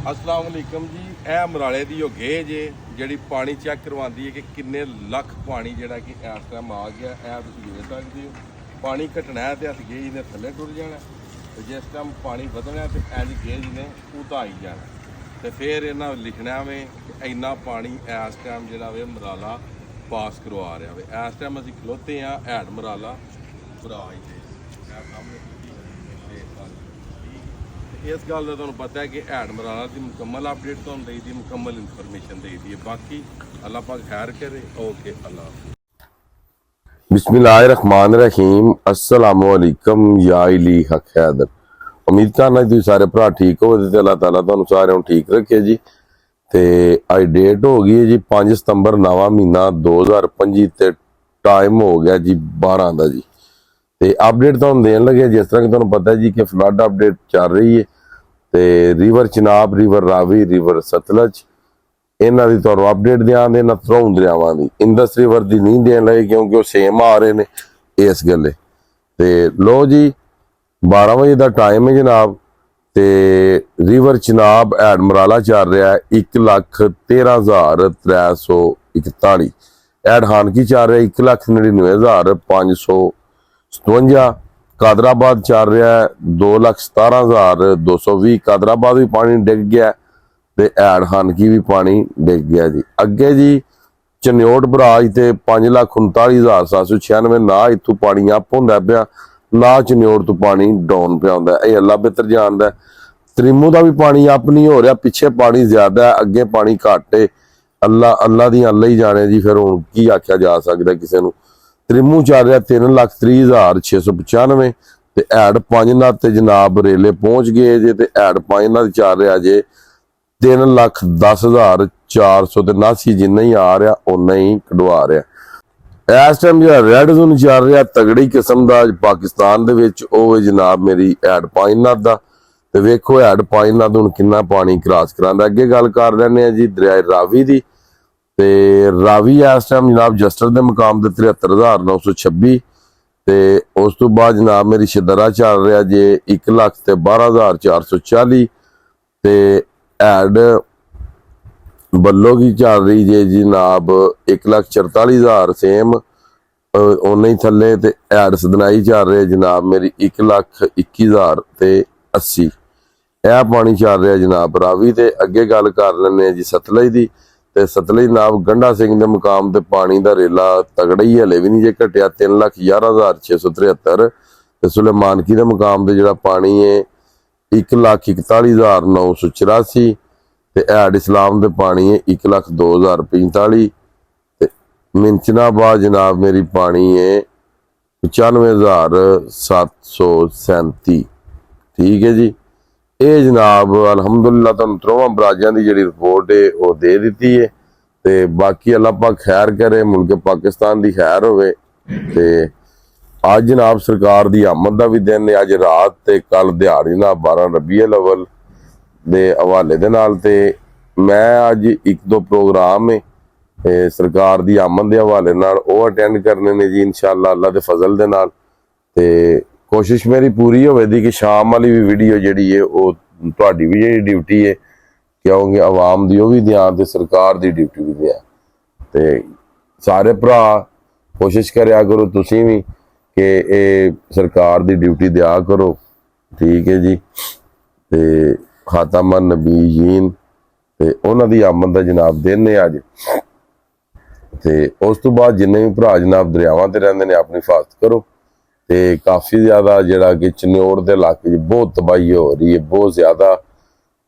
अस्सलाम वालेकुम जी। ਇਹ ਮਰਾਲੇ ਦੀ ਉਹ ਗੇਜ ਹੈ ਜਿਹੜੀ ਪਾਣੀ ਚੈੱਕ ਕਰਵਾਉਂਦੀ ਹੈ ਕਿ ਕਿੰਨੇ ਲੱਖ ਪਾਣੀ ਜਿਹੜਾ ਕਿ ਇਸ ਟਾਈਮ ਆ ਗਿਆ। ਇਹ ਤੁਸੀਂ ਵੇਖ ਸਕਦੇ ਹੋ ਪਾਣੀ ਘਟਣਾ ਹੈ ਤੇ ਅਸੀਂ ਗੇਜ ਨੇ ਥੱਲੇ ਟੁਰ ਜਾਣਾ ਤੇ ਜਿਸ ਟਾਈਮ ਪਾਣੀ ਵਧਣਾ ਤੇ ਇੰਜ ਗੇਜ ਨੇ ਉਤਾਈ ਜਾਣਾ ਤੇ ਫਿਰ ਇਹਨਾਂ ਲਿਖਣਾ ਵੇ ਕਿ ਇੰਨਾ ਪਾਣੀ ਇਸ ਟਾਈਮ ਜਿਹੜਾ ਵੇ ਮਰਾਲਾ ਪਾਸ ਕਰਵਾ ਰਿਹਾ ਵੇ। ਇਸ ਟਾਈਮ ਅਸੀਂ ਖਲੋਤੇ ਆ ਹੈਡ ਮਰਾਲਾ ਬਰਾਜ ਦੇ ਸਾਹਮਣੇ। इस गल का पता है कि हैड मराला की मुकम्मल अपडेट तो दी दी मुकम्मल इन्फॉर्मेशन दी दी है। बाकी अल्लाह पाक खैर करे। ओके अल्लाह। बिस्मिल्लाहिर्रहमानिर्रहीम। अस्सलामु अलैकुम या इली हक हैदर। उम्मीद करना तुम सारे भरा ठीक हो तो अल्लाह ताला तुहानू सारे ठीक रखे जी। तो अज डेट हो गई है जी 5 सितंबर नवा महीना 2025 ते टाइम हो गया जी 12 का जी। तो अपडेट तो देन लगे जिस तरह कि तुहानू पता है जी कि फ्लड अपडेट चल रही है ਤੇ river Chenab, river Ravi, river Sutlej ਇਹਨਾਂ ਦੀ ਤੁਹਾਨੂੰ ਅਪਡੇਟ ਦਿਆਂਦੇ ਨਾ ਤਰੋਂ ਦਰਿਆਵਾਂ ਦੀ। ਇੰਦਸ ਰਿਵਰ ਦੀ ਨਹੀਂ ਦੇਣ ਲਈ ਕਿਉਂਕਿ ਉਹ ਸੇਮ ਆ ਰਹੇ ਨੇ ਇਸ ਗੱਲੇ। ਤੇ ਲੋ ਜੀ 12 ਵਜੇ ਦਾ ਟਾਈਮ ਹੈ ਜਨਾਬ ਤੇ ਰਿਵਰ ਚਨਾਬ ਹੈਡ ਮਰਾਲਾ ਚੱਲ ਰਿਹਾ ਹੈ 1,13,341। ਹੈਡ ਹਾਨਕੀ ਚੱਲ ਰਿਹਾ 1,99,557। कादराबाद चल रहा है 2,17,220। कादराबाद भी पानी डिग गया ते हैड हानकी भी पानी डिग गया जी। अगे जी चन्योट बराज ते 5,39,796 ना इतों पानी अप होंदा पिया ना चन्योट तो पानी डाउन पिया होंदा। ये अल्लाह बेहतर जानदा है। त्रिमू का भी पानी अप नहीं हो रहा, पिछे पानी ज्यादा है अगे पानी घट है। अल्लाह दी अल्लाह ही जाने जी। फिर हुण की आख्या जा सकदा किसी नूं। त्रिमू चल रहा 3,30,695 ते हैड 5 नाथ ते जनाब रेले पहुंच गए जे ते हैड 5 नाथ चल रहा जे 3,10,479। जिन्ना ही आ रहा उन्ना ही कढवा रहा। इस टाइम जो रेड जोन चल रहा तगड़ी किस्म का पाकिस्तान दे विच ओह जनाब मेरी हैड 5 नाथ दा। ते वेखो हैड 5 नाथ हुण किन्ना पानी क्रॉस करांदा। अगे गल कर रहे जी दरिया रावी दी। ते रावी इस टाइम जनाब जस्टर के मुकाम से 73,926 ते उस तो बाद जनाब मेरी शदरा चल रहा जे 1,12,440 ते हैड बल्लो की चल रही जे जनाब 1,44,000 सेम उन्ना ही थले ते हैड सदनाई चल रहे जनाब मेरी 1,21,000 ते 80। यह पानी चल रहा जनाब रावी। ते अगे गल कर लें जी सतलुज की। ते सतलुज नाब गंडा सिंह के मुकाम ते पानी का रेला तगड़ा ही हले भी नहीं जे घटिया 3,11,673 ते सुलेमानकी के मुकाम ते जिहड़ा पानी है 1,41,984 ते हैड इस्लाम के पानी है 1,02,045 ते मिंचनाबाद जनाब मेरी पानी है 95,737। ठीक है जी। ये जनाब अलहमदुलिल्लाह तुहानू त्रोवां बराजां दी जिहड़ी रिपोर्ट है वो दे दी है। ते बाकी अल्लाह पाक खैर करे, मुल्क पाकिस्तान दी खैर होवे। ते अज जनाब सरकार दी आमद दा भी दिन है। अज रात ते कल दिहाड़ जनाब 12 रबीउल अव्वल दे हवाले दे नाल ते मैं अज 1-2 प्रोग्राम है सरकार दी आमद दे हवाले नाल वो अटेंड करने ने जी इंशाअल्लाह अल्लाह दे फजल दे नाल। ते कोशिश मेरी पूरी होवेगी कि शाम वाली भी वीडियो जिहड़ी है वो तुहाडी भी जिहड़ी ड्यूटी है क्योंकि आवाम दी वो भी दियां ते सरकार दी ड्यूटी भी दियां। ते सारे भरा कोशिश करया करो तुसीं भी कि ये सरकार दी ड्यूटी दिया करो। ठीक है जी। ते खातमन नबीयीन ते उन्हां दी आमद दा जनाब दिन है अज। ते उस तो बाद जिन्ने भी भरा जनाब दरियावां ते रहिंदे ने अपनी हिफाजत करो। ते काफ़ी ज़्यादा जिहड़ा कि चन्योट के इलाके बहुत तबाही हो रही है, बहुत ज़्यादा।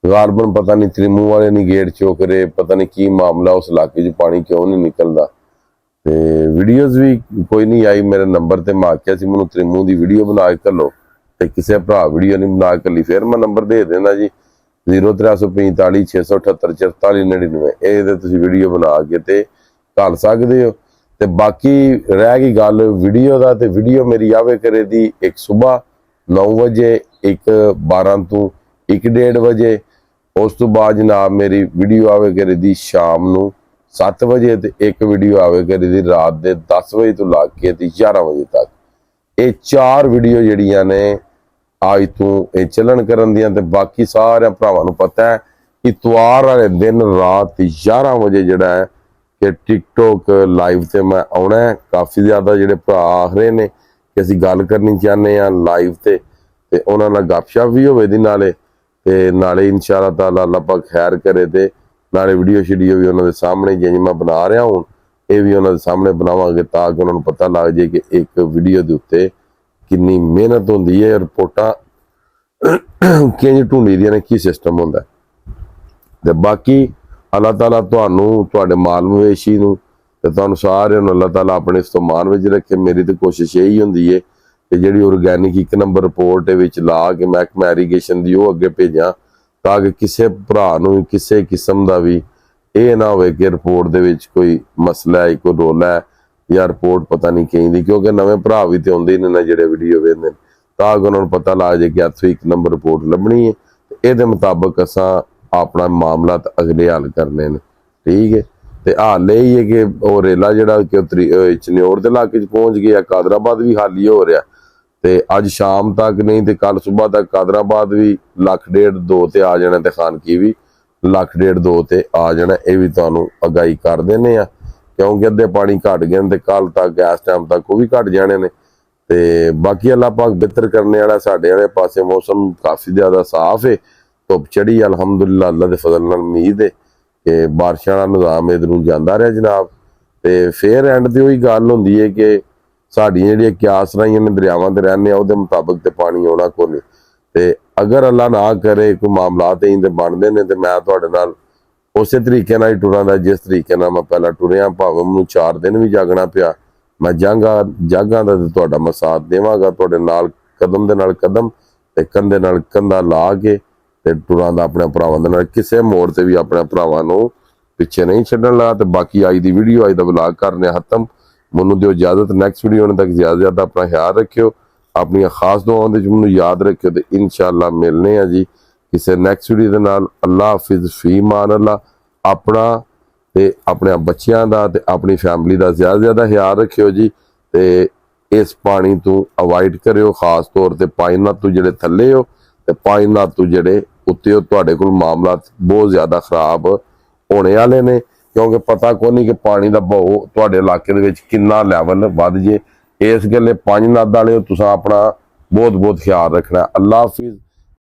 गारबन पता नहीं त्रिमू वाले नहीं गेट चुक रहे, पता नहीं की मामला उस इलाके पानी क्यों नहीं निकलता। तो वीडियोज़ भी कोई नहीं आई मेरे नंबर पर। मैं आख्या सी मैनू त्रिमू की वीडियो बना के घलो तो किसी भरा वीडियो नहीं बना के घली। फिर मैं नंबर दे देना जी 0345 678 44 99। ये तुसीं वीडियो बना के ते घल सकते हो। ते बाकी रह गई गल वीडियो का तो वीडियो मेरी आवे करे दी एक सुबह 9 बजे, एक 12 तो 1-1:30 बजे। उस तो बाद जनाब मेरी वीडियो आवे करे दी शाम नू 7 बजे ते एक वीडियो आवे करे दी रात के 10 बजे तो ला के 11 बजे तक। ये 4 वीडियो जिहड़ियां ने अज तू चलन करन दियां। ते बाकी सारे भरावां नू पता है ਇਤਵਾਰ ਵਾਲੇ ਦਿਨ ਰਾਤ 11 ਵਜੇ ਜਿਹੜਾ ਹੈ ਕਿ ਟਿਕਟੋਕ ਲਾਈਵ ਤੇ ਮੈਂ ਆਉਣਾ ਹੈ। ਕਾਫੀ ਜ਼ਿਆਦਾ ਜਿਹੜੇ ਭਰਾ ਆਖ ਰਹੇ ਨੇ ਕਿ ਅਸੀਂ ਗੱਲ ਕਰਨੀ ਚਾਹੁੰਦੇ ਹਾਂ ਲਾਈਵ ਤੇ ਉਹਨਾਂ ਨਾਲ ਗੱਪਸ਼ਪ ਵੀ ਹੋਵੇ ਦੀ ਨਾਲੇ ਤੇ ਨਾਲੇ ਇਨਸ਼ਾਅੱਲਾ ਤਾਲਾ ਅੱਲਾਹ ਪਾਕ ਖੈਰ ਕਰੇ ਤੇ ਨਾਲੇ ਵੀਡੀਓ ਸ਼ੀਡੀਓ ਵੀ ਉਹਨਾਂ ਦੇ ਸਾਹਮਣੇ ਜਿਵੇਂ ਮੈਂ ਬਣਾ ਰਿਹਾ ਹੁਣ ਇਹ ਵੀ ਉਹਨਾਂ ਦੇ ਸਾਹਮਣੇ ਬਣਾਵਾਂਗੇ ਤਾਂ ਕਿ ਉਹਨਾਂ ਨੂੰ ਪਤਾ ਲੱਗ ਜਾਏ ਕਿ ਇੱਕ ਵੀਡੀਓ ਦੇ ਉੱਤੇ ਕਿੰਨੀ ਮਿਹਨਤ ਹੁੰਦੀ ਹੈ, ਰਿਪੋਰਟਾਂ ਕਿੰਝ ਢੂੰਡੀ ਦੀਆਂ ਨੇ, ਕੀ ਸਿਸਟਮ ਹੁੰਦਾ ਤੇ ਬਾਕੀ ਅੱਲਾਹ ਤਾਲਾ ਤੁਹਾਨੂੰ ਤੁਹਾਡੇ ਮਾਲ ਮਵੇਸ਼ੀ ਨੂੰ ਤੇ ਤੁਹਾਨੂੰ ਸਾਰਿਆਂ ਨੂੰ ਅੱਲਾਹ ਤਾਲਾ ਆਪਣੇ ਇਸਤਮਾਨ ਵਿੱਚ ਰੱਖੇ। ਮੇਰੀ ਤੇ ਕੋਸ਼ਿਸ਼ ਇਹੀ ਹੁੰਦੀ ਹੈ ਕਿ ਜਿਹੜੀ ਆਰਗੈਨਿਕ 1 ਨੰਬਰ ਰਿਪੋਰਟ ਦੇ ਵਿੱਚ ਲਾ ਕੇ ਮਹਿਕਮਾ ਇਰੀਗੇਸ਼ਨ ਦੀ ਉਹ ਅੱਗੇ ਭੇਜਾਂ ਤਾਂ ਕਿ ਕਿਸੇ ਭਰਾ ਨੂੰ ਕਿਸੇ ਕਿਸਮ ਦਾ ਵੀ ਇਹ ਨਾ ਹੋਵੇ ਕਿ ਰਿਪੋਰਟ ਦੇ ਵਿੱਚ ਕੋਈ ਮਸਲਾ ਹੈ, ਕੋਈ ਰੋਲਾ ਹੈ ਜਾਂ ਰਿਪੋਰਟ ਪਤਾ ਨਹੀਂ ਕਹਿੰਦੀ, ਕਿਉਂਕਿ ਨਵੇਂ ਭਰਾ ਵੀ ਤੇ ਆਉਂਦੇ ਨੇ ਨਾ ਜਿਹੜੇ ਵੀਡੀਓ ਵੇਖਦੇ ਨੇ ਤਾਂ ਕਿ ਉਹਨਾਂ ਨੂੰ ਪਤਾ ਲੱਗ ਜਾਏ ਕਿ ਇੱਥੋਂ 1 ਨੰਬਰ ਰਿਪੋਰਟ ਲੱਭਣੀ ਹੈ ਤੇ ਇਹਦੇ ਮੁਤਾਬਕ ਅਸਾਂ ਆਪਣਾ ਮਾਮਲਾ ਅਗਲੇ ਹੱਲ ਕਰਨੇ ਨੇ। ਠੀਕ ਹੈ ਤੇ ਹਾਲ ਇਹ ਹੀ ਹੈ ਕਿ ਉਹ ਰੇਲਾ ਜਿਹੜਾ ਕਿ ਚਨਿਓਰ ਦੇ ਇਲਾਕੇ 'ਚ ਪਹੁੰਚ ਗਿਆ, ਕਾਦਰਾਬਾਦ ਵੀ ਹਾਲ ਹੀ ਹੋ ਰਿਹਾ ਤੇ ਅੱਜ ਸ਼ਾਮ ਤੱਕ ਨਹੀਂ ਤੇ ਕੱਲ ਸਵੇਰ ਤੱਕ ਕਾਦਰਾਬਾਦ ਵੀ 1.5-2 ਤੇ ਆ ਜਾਣਾ ਤੇ ਖਾਨਕੀ ਵੀ 1.5-2 ਤੇ ਆ ਜਾਣਾ। ਇਹ ਵੀ ਤੁਹਾਨੂੰ ਅਗਾਈ ਕਰ ਦਿੰਦੇ ਆ ਕਿਉਂਕਿ ਅੱਧੇ ਪਾਣੀ ਘਟ ਗਏ ਨੇ ਤੇ ਕੱਲ ਤੱਕ ਇਸ ਟਾਈਮ ਤੱਕ ਉਹ ਵੀ ਘਟ ਜਾਣੇ ਨੇ ਤੇ ਬਾਕੀ ਅੱਲਾਹ ਪਾਕ ਬਿਹਤਰ ਕਰਨੇ ਵਾਲਾ। ਸਾਡੇ ਵਾਲੇ ਪਾਸੇ ਮੌਸਮ ਕਾਫੀ ਜ਼ਿਆਦਾ ਸਾਫ਼ ਹੈ, ਧੁੱਪ ਚੜੀ ਅਲਹਮਦੁਲਿਲਾ, ਅੱਲਾਹ ਦੇ ਫਜ਼ਲ ਨਾਲ ਉਮੀਦ ਹੈ ਕਿ ਬਾਰਿਸ਼ਾਂ ਦਾ ਨਿਜ਼ਾਮ ਇਧਰ ਨੂੰ ਜਾਂਦਾ ਰਿਹਾ ਜਨਾਬ। ਤੇ ਫੇਰ ਐਂਡ ਤੇ ਉਹੀ ਗੱਲ ਹੁੰਦੀ ਹੈ ਕਿ ਸਾਡੀਆਂ ਜਿਹੜੀਆਂ ਕਿਆਸ ਰਾਹੀਆਂ ਨੇ ਦਰਿਆਵਾਂ ਤੇ ਰਹਿੰਦੇ ਆ ਉਹਦੇ ਮੁਤਾਬਕ ਤੇ ਪਾਣੀ ਆਉਣਾ ਕੋਈ ਨਹੀਂ ਤੇ ਅਗਰ ਅੱਲਾਹ ਨਾ ਕਰੇ ਕੋਈ ਮਾਮਲਾਤ ਇੰਜ ਦੇ ਬਣਦੇ ਨੇ ਤੇ ਮੈਂ ਤੁਹਾਡੇ ਨਾਲ ਉਸੇ ਤਰੀਕੇ ਨਾਲ ਹੀ ਟੁਰਾਂਦਾ ਜਿਸ ਤਰੀਕੇ ਨਾਲ ਮੈਂ ਪਹਿਲਾਂ ਟੁਰਿਆ, ਭਾਵੇਂ ਮੈਨੂੰ 4 ਦਿਨ ਵੀ ਜਾਗਣਾ ਪਿਆ। ਮੈਂ ਜਾਗਾਂ ਦਾ ਤੇ ਤੁਹਾਡਾ ਮੈਂ ਸਾਥ ਦੇਵਾਂਗਾ, ਤੁਹਾਡੇ ਨਾਲ ਕਦਮ ਦੇ ਨਾਲ ਕਦਮ ਤੇ ਕੰਧੇ ਨਾਲ ਕੰਧਾ ਲਾ ਕੇ ਤੇ ਟੁਰਾਂਦਾ ਆਪਣੇ ਭਰਾਵਾਂ ਦੇ ਨਾਲ, ਕਿਸੇ ਮੋੜ ਤੇ ਵੀ ਆਪਣੇ ਭਰਾਵਾਂ ਨੂੰ ਪਿੱਛੇ ਨਹੀਂ ਛੱਡਣ ਲੱਗਾ। ਤੇ ਬਾਕੀ ਅੱਜ ਦੀ ਵੀਡੀਓ ਅੱਜ ਦਾ ਵਲੌਗ ਕਰਨੇ ਖਤਮ। ਮੈਨੂੰ ਦਿਓ ਇਜਾਜ਼ਤ, ਨੈਕਸਟ ਵੀਡੀਓ ਤੱਕ ਜ਼ਿਆਦਾ ਆਪਣਾ ਖਿਆਲ ਰੱਖਿਓ, ਆਪਣੀਆਂ ਖਾਸ ਦੁਆਵਾਂ ਦੇ ਵਿੱਚ ਮੈਨੂੰ ਯਾਦ ਰੱਖਿਓ ਤੇ ਇਨਸ਼ਾਅੱਲਾ ਮਿਲਨੇ ਆ ਜੀ ਕਿਸੇ ਨੈਕਸਟ ਵੀਡੀਓ ਦੇ ਨਾਲ। ਅੱਲਾਹ ਹਾਫਿਜ਼, ਫੀ ਮਾਨ ਅੱਲਾ। ਆਪਣਾ ਤੇ ਆਪਣੇ ਬੱਚਿਆਂ ਦਾ ਤੇ ਆਪਣੀ ਫੈਮਿਲੀ ਦਾ ਜ਼ਿਆਦਾ ਖਿਆਲ ਰੱਖਿਓ ਜੀ ਤੇ ਇਸ ਪਾਣੀ ਤੋਂ ਅਵਾਇਡ ਕਰਿਓ, ਖਾਸ ਤੌਰ ਤੇ ਪਾਈਨਾਤ ਤੋਂ ਜਿਹੜੇ ਥੱਲੇ ਹੋ ਤੇ ਪਾਈਨਾਤ ਤੋਂ ਜਿਹੜੇ ਉੱਤੇ ਹੋ। ਤੁਹਾਡੇ ਕੋਲ ਮਾਮਲਾ ਬਹੁਤ ਜ਼ਿਆਦਾ ਖਰਾਬ ਹੋਣੇ ਵਾਲੇ ਨੇ ਕਿਉਂਕਿ ਪਤਾ ਕੋਈ ਨਹੀਂ ਕਿ ਪਾਣੀ ਦਾ ਬਹਾਓ ਤੁਹਾਡੇ ਇਲਾਕੇ ਦੇ ਵਿੱਚ ਕਿੰਨਾ ਲੈਵਲ ਵੱਧ ਜੇ। ਇਸ ਗੱਲੇ 5 ਨਾਦ ਵਾਲੇ ਤੁਸੀਂ ਆਪਣਾ ਬਹੁਤ ਖਿਆਲ ਰੱਖਣਾ। ਅੱਲਾਹ ਹਾਫਿਜ਼।